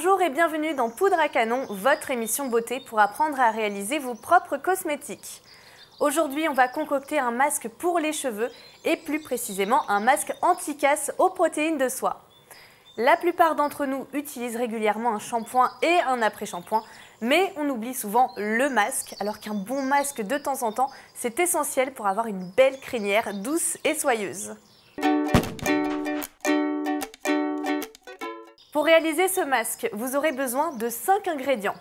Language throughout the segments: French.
Bonjour et bienvenue dans Poudre à canon, votre émission beauté pour apprendre à réaliser vos propres cosmétiques. Aujourd'hui, on va concocter un masque pour les cheveux et plus précisément un masque anti-casse aux protéines de soie. La plupart d'entre nous utilisent régulièrement un shampoing et un après-shampoing, mais on oublie souvent le masque, alors qu'un bon masque de temps en temps, c'est essentiel pour avoir une belle crinière douce et soyeuse. Pour réaliser ce masque, vous aurez besoin de 5 ingrédients.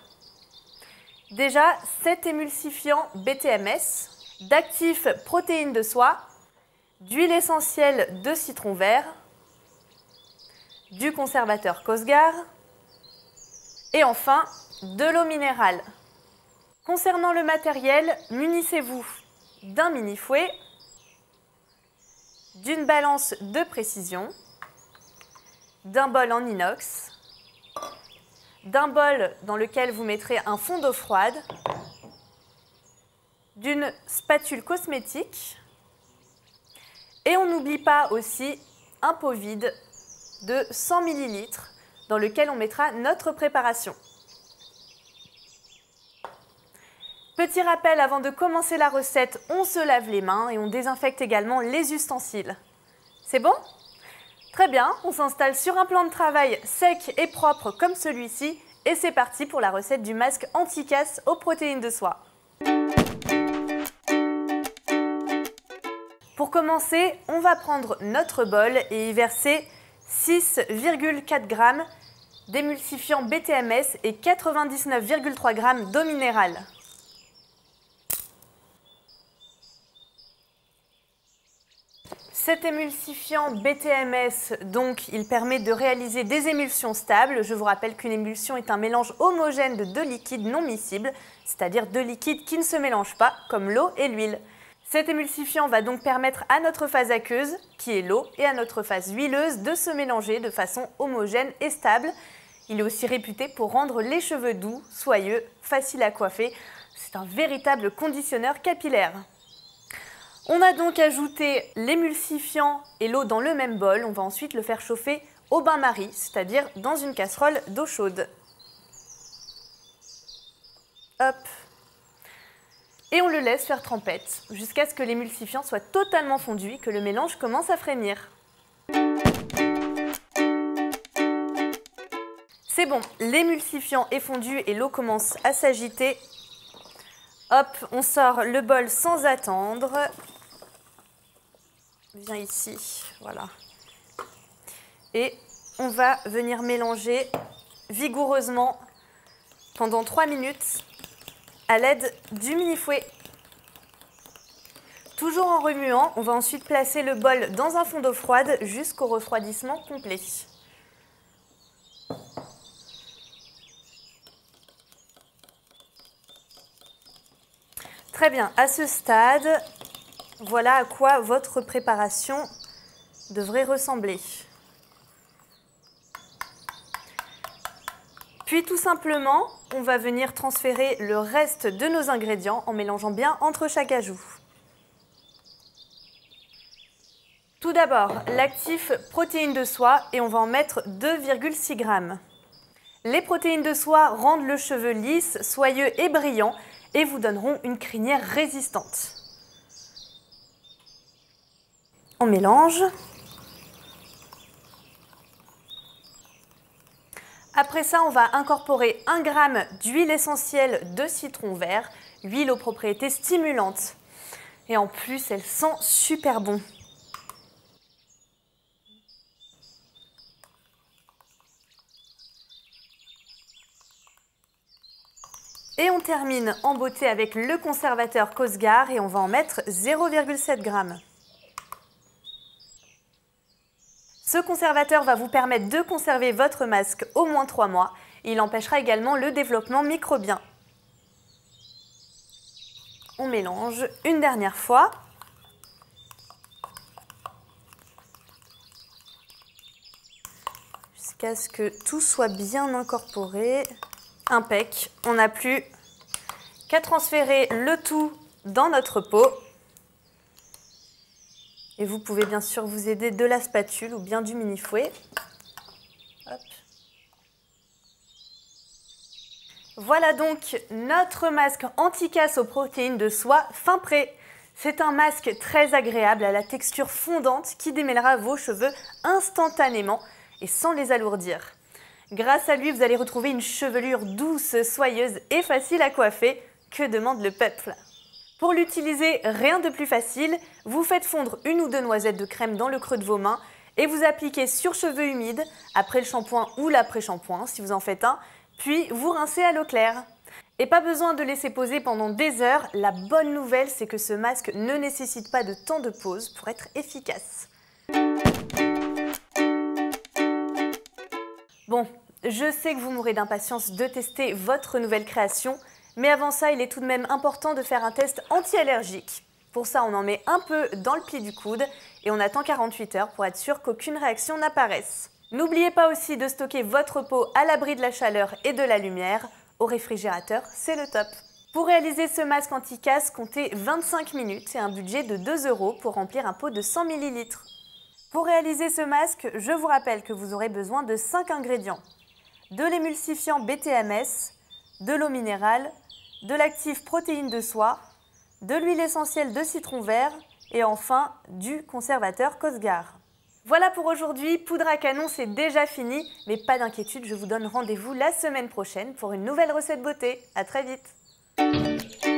Déjà, 7 émulsifiants BTMS, d'actifs protéines de soie, d'huile essentielle de citron vert, du conservateur Cosgar et enfin de l'eau minérale. Concernant le matériel, munissez-vous d'un mini fouet, d'une balance de précision, d'un bol en inox, d'un bol dans lequel vous mettrez un fond d'eau froide, d'une spatule cosmétique et on n'oublie pas aussi un pot vide de 100 ml dans lequel on mettra notre préparation. Petit rappel, avant de commencer la recette, on se lave les mains et on désinfecte également les ustensiles. C'est bon ? Très bien, on s'installe sur un plan de travail sec et propre comme celui-ci et c'est parti pour la recette du masque anti-casse aux protéines de soie. Pour commencer, on va prendre notre bol et y verser 6,4 g d'émulsifiant BTMS et 99,3 g d'eau minérale. Cet émulsifiant BTMS, donc, il permet de réaliser des émulsions stables. Je vous rappelle qu'une émulsion est un mélange homogène de deux liquides non miscibles, c'est-à-dire deux liquides qui ne se mélangent pas, comme l'eau et l'huile. Cet émulsifiant va donc permettre à notre phase aqueuse, qui est l'eau, et à notre phase huileuse de se mélanger de façon homogène et stable. Il est aussi réputé pour rendre les cheveux doux, soyeux, faciles à coiffer. C'est un véritable conditionneur capillaire. On a donc ajouté l'émulsifiant et l'eau dans le même bol. On va ensuite le faire chauffer au bain-marie, c'est-à-dire dans une casserole d'eau chaude. Hop. Et on le laisse faire trempette jusqu'à ce que l'émulsifiant soit totalement fondu et que le mélange commence à frémir. C'est bon, l'émulsifiant est fondu et l'eau commence à s'agiter. Hop, on sort le bol sans attendre. Viens ici, voilà. Et on va venir mélanger vigoureusement pendant 3 minutes à l'aide du mini-fouet. Toujours en remuant, on va ensuite placer le bol dans un fond d'eau froide jusqu'au refroidissement complet. Très bien, à ce stade, voilà à quoi votre préparation devrait ressembler. Puis tout simplement, on va venir transférer le reste de nos ingrédients en mélangeant bien entre chaque ajout. Tout d'abord, l'actif protéines de soie et on va en mettre 2,6 g. Les protéines de soie rendent le cheveu lisse, soyeux et brillant et vous donneront une crinière résistante. On mélange. Après ça, on va incorporer 1 g d'huile essentielle de citron vert, huile aux propriétés stimulantes. Et en plus, elle sent super bon. Et on termine en beauté avec le conservateur Cosgar et on va en mettre 0,7 g. Ce conservateur va vous permettre de conserver votre masque au moins 3 mois. Il empêchera également le développement microbien. On mélange une dernière fois. Jusqu'à ce que tout soit bien incorporé. Impec. On n'a plus qu'à transférer le tout dans notre pot. Et vous pouvez bien sûr vous aider de la spatule ou bien du mini-fouet. Hop. Voilà donc notre masque anti-casse aux protéines de soie fin prêt. C'est un masque très agréable à la texture fondante qui démêlera vos cheveux instantanément et sans les alourdir. Grâce à lui, vous allez retrouver une chevelure douce, soyeuse et facile à coiffer. Que demande le peuple? Pour l'utiliser, rien de plus facile. Vous faites fondre 1 ou 2 noisettes de crème dans le creux de vos mains et vous appliquez sur cheveux humides, après le shampoing ou l'après-shampoing si vous en faites un, puis vous rincez à l'eau claire. Et pas besoin de laisser poser pendant des heures. La bonne nouvelle, c'est que ce masque ne nécessite pas de temps de pause pour être efficace. Bon, je sais que vous mourrez d'impatience de tester votre nouvelle création, mais avant ça, il est tout de même important de faire un test anti-allergique. Pour ça, on en met un peu dans le pli du coude et on attend 48 heures pour être sûr qu'aucune réaction n'apparaisse. N'oubliez pas aussi de stocker votre peau à l'abri de la chaleur et de la lumière. Au réfrigérateur, c'est le top. Pour réaliser ce masque anti-casse, comptez 25 minutes et un budget de 2 € pour remplir un pot de 100 ml. Pour réaliser ce masque, je vous rappelle que vous aurez besoin de 5 ingrédients. De l'émulsifiant BTMS, de l'eau minérale, de l'actif protéine de soie, de l'huile essentielle de citron vert et enfin du conservateur Cosgar. Voilà pour aujourd'hui, Poudre à canon c'est déjà fini, mais pas d'inquiétude, je vous donne rendez-vous la semaine prochaine pour une nouvelle recette beauté. À très vite!